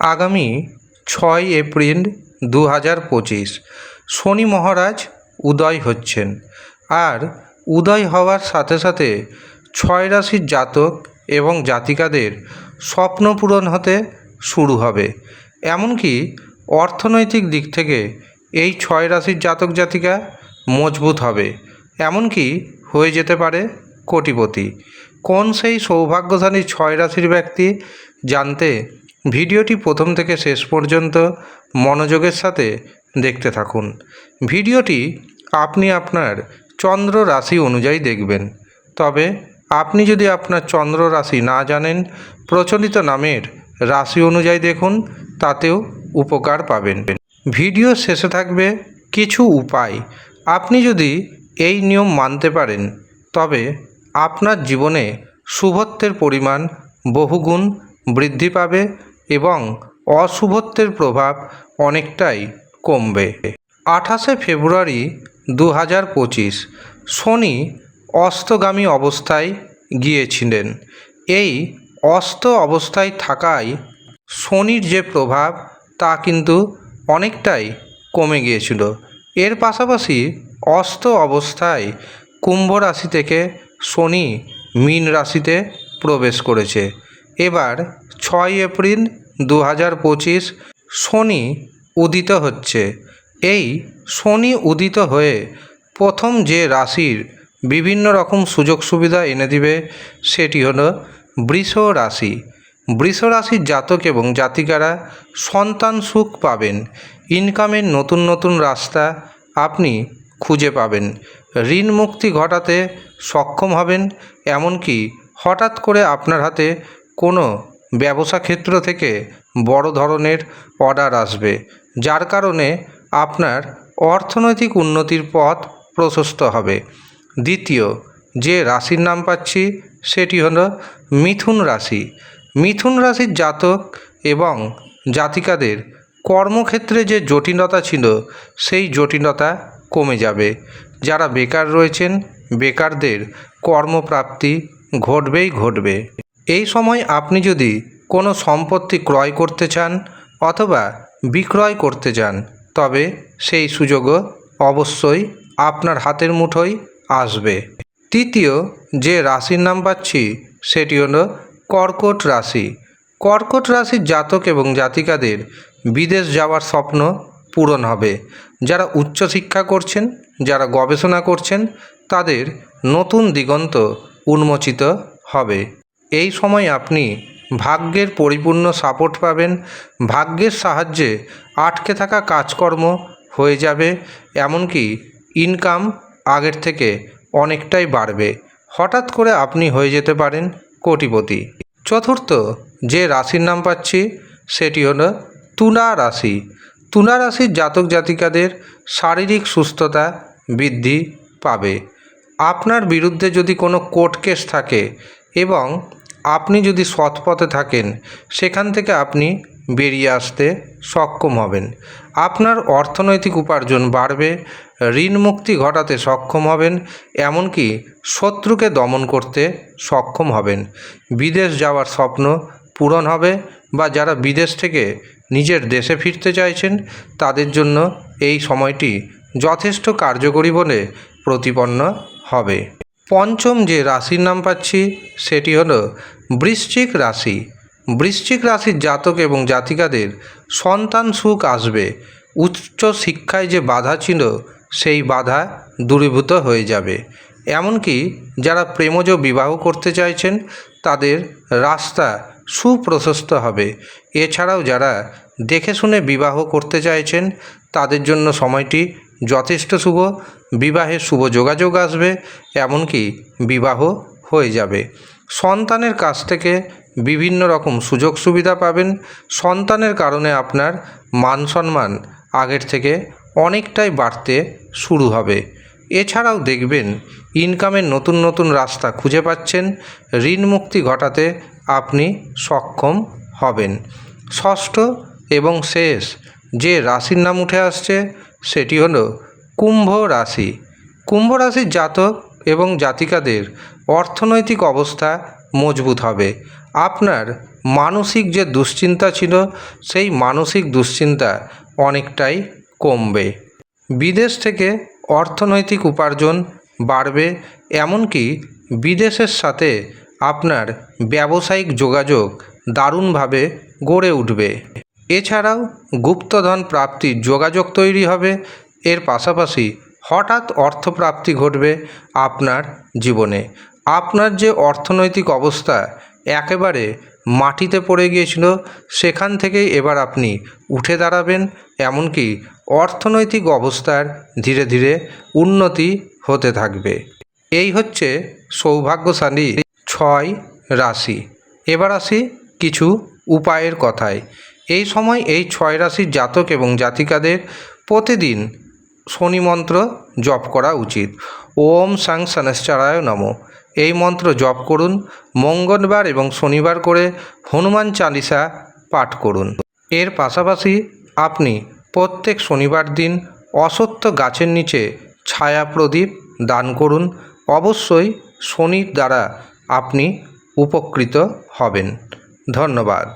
আগামী 6 এপ্রিল 2025 শনি মহারাজ উদয় হচ্ছেন। আর উদয় হওয়ার সাথে সাথে 6 রাশির জাতক এবং জাতিকাদের স্বপ্ন পূরণ হতে শুরু হবে। এমনকি অর্থনৈতিক দিক থেকে এই 6 রাশির জাতক জাতিকা মজবুত হবে, এমনকি হয়ে যেতে পারে কোটিপতি। কোন সেই সৌভাগ্যশালী 6 রাশির ব্যক্তি জানতে ভিডিওটি প্রথম থেকে শেষ পর্যন্ত মনোযোগের সাথে দেখতে থাকুন। ভিডিওটি আপনি আপনার চন্দ্র রাশি অনুযায়ী দেখবেন। তবে আপনি যদি আপনার চন্দ্র রাশি না জানেন, প্রচলিত নামের রাশি অনুযায়ী দেখুন, তাতেও উপকার পাবেন। ভিডিও শেষে থাকবে কিছু উপায়। আপনি যদি এই নিয়ম মানতে পারেন, তবে আপনার জীবনে শুভত্বের পরিমাণ বহুগুণ বৃদ্ধি পাবে এবং অশুভত্বের প্রভাব অনেকটাই কমবে। 28 ফেব্রুয়ারি 2025 শনি অস্তগামী অবস্থায় গিয়েছিলেন। এই অস্ত অবস্থায় থাকায় শনির যে প্রভাব তা কিন্তু অনেকটাই কমে গিয়েছিল। এর পাশাপাশি অস্ত অবস্থায় কুম্ভ রাশি থেকে শনি মীন রাশিতে প্রবেশ করেছে। এবার 6 এপ্রিল 2025 শনি উদিত হচ্ছে। এই শনি উদিত হয়ে প্রথম যে রাশির বিভিন্ন রকম সুযোগ সুবিধা এনে দিবে সেটি হলো বৃষ রাশি। বৃষ রাশির জাতক এবং জাতিকারা সন্তান সুখ পাবেন। ইনকামের নতুন নতুন রাস্তা আপনি খুঁজে পাবেন। ঋণ মুক্তি ঘটাতে সক্ষম হবেন। এমনকি হঠাৎ করে আপনার হাতে কোনো ব্যবসা ক্ষেত্র থেকে বড় ধরনের অর্ডার আসবে, যার কারণে আপনার অর্থনৈতিক উন্নতির পথ প্রশস্ত হবে। দ্বিতীয় যে রাশির নাম পাচ্ছি সেটি হলো মিথুন রাশি। মিথুন রাশির জাতক এবং জাতিকাদের কর্মক্ষেত্রে যে জটিলতা ছিল সেই জটিলতা কমে যাবে। যারা বেকার রয়েছেন, বেকারদের কর্মপ্রাপ্তি ঘটবেই ঘটবে। এই সময় আপনি যদি কোনো সম্পত্তি ক্রয় করতে চান অথবা বিক্রয় করতে চান, তবে সেই সুযোগও অবশ্যই আপনার হাতের মুঠোয় আসবে। তৃতীয় যে রাশির নাম পাচ্ছি সেটি হলো কর্কট রাশি। কর্কট রাশির জাতক এবং জাতিকাদের বিদেশ যাওয়ার স্বপ্ন পূরণ হবে। যারা উচ্চশিক্ষা করছেন, যারা গবেষণা করছেন, তাদের নতুন দিগন্ত উন্মোচিত হবে। এই সময় আপনি ভাগ্যের পরিপূর্ণ সাপোর্ট পাবেন। ভাগ্যের সাহায্যে আটকে থাকা কাজকর্ম হয়ে যাবে। এমনকি ইনকাম আগের থেকে অনেকটাই বাড়বে। হঠাৎ করে আপনি হয়ে যেতে পারেন কোটিপতি। চতুর্থ যে রাশির নাম পাচ্ছি সেটি হলো তুলা রাশি। তুলা রাশির জাতক জাতিকাদের শারীরিক সুস্থতা বৃদ্ধি পাবে। আপনার বিরুদ্ধে যদি কোনো কোর্ট কেস থাকে এবং আপনি যদি সৎ পথে থাকেন, সেখান থেকে আপনি বেরিয়ে আসতে সক্ষম হবেন। আপনার অর্থনৈতিক উপার্জন বাড়বে। ঋণ মুক্তি ঘটাতে সক্ষম হবেন। এমনকি শত্রুকে দমন করতে সক্ষম হবেন। বিদেশ যাওয়ার স্বপ্ন পূরণ হবে, বা যারা বিদেশ থেকে নিজের দেশে ফিরতে চাইছেন তাদের জন্য এই সময়টি যথেষ্ট কার্যকরী বলে প্রতিপন্ন হবে। পঞ্চম যে রাশির নাম পাচ্ছি সেটি হলো বৃশ্চিক রাশি। বৃশ্চিক রাশির জাতক এবং জাতিকাদের সন্তান সুখ আসবে। উচ্চ শিক্ষায় যে বাধা ছিল সেই বাধা দূরীভূত হয়ে যাবে। এমনকি যারা প্রেমজ বিবাহ করতে চাইছেন তাদের রাস্তা সুপ্রশস্ত হবে। এছাড়াও যারা দেখে শুনে বিবাহ করতে চাইছেন তাদের জন্য সময়টি যথেষ্ট শুভ। বিবাহের শুভ যোগাযোগ আসবে, এমনকি বিবাহ হয়ে যাবে। সন্তানের কাছ থেকে বিভিন্ন রকম সুযোগ সুবিধা পাবেন। সন্তানের কারণে আপনার মান সম্মান আগের থেকে অনেকটাই বাড়তে শুরু হবে। এছাড়াও দেখবেন ইনকামের নতুন নতুন রাস্তা খুঁজে পাচ্ছেন। ঋণ মুক্তি ঘটাতে আপনি সক্ষম হবেন। ষষ্ঠ এবং শেষ যে রাশির নাম উঠে আসছে সেটি হলো কুম্ভ রাশি। কুম্ভ রাশির জাতক এবং জাতিকাদের অর্থনৈতিক অবস্থা মজবুত হবে। আপনার মানসিক যে দুশ্চিন্তা ছিল সেই মানসিক দুশ্চিন্তা অনেকটাই কমবে। বিদেশ থেকে অর্থনৈতিক উপার্জন বাড়বে, এমনকি বিদেশের সাথে আপনার ব্যবসায়িক যোগাযোগ দারুণভাবে গড়ে উঠবে। এছাড়াও গুপ্তধন প্রাপ্তির যোগাযোগ তৈরি হবে। এর পাশাপাশি হঠাৎ অর্থপ্রাপ্তি ঘটবে আপনার জীবনে। আপনার যে অর্থনৈতিক অবস্থা একেবারে মাটিতে পড়ে গিয়েছিল, সেখান থেকেই এবার আপনি উঠে দাঁড়াবেন, এমনকি অর্থনৈতিক অবস্থার ধীরে ধীরে উন্নতি হতে থাকবে। এই হচ্ছে সৌভাগ্যশালী 6 রাশি। এবার আসি কিছু উপায়ের কথায়। এই সময় এই 6 রাশির জাতক এবং জাতিকাদের প্রতিদিন শনি মন্ত্র জপ করা উচিত। ওম সাং শনশ্চরায় নমঃ এই মন্ত্র জপ করুন। মঙ্গলবার এবং শনিবার করে হনুমান চালিসা পাঠ করুন। এর পাশাপাশি আপনি প্রত্যেক শনিবার দিন অশ্বত্থ গাছের নিচে ছায়া প্রদীপ দান করুন। অবশ্যই শনির দ্বারা আপনি উপকৃত হবেন। ধন্যবাদ।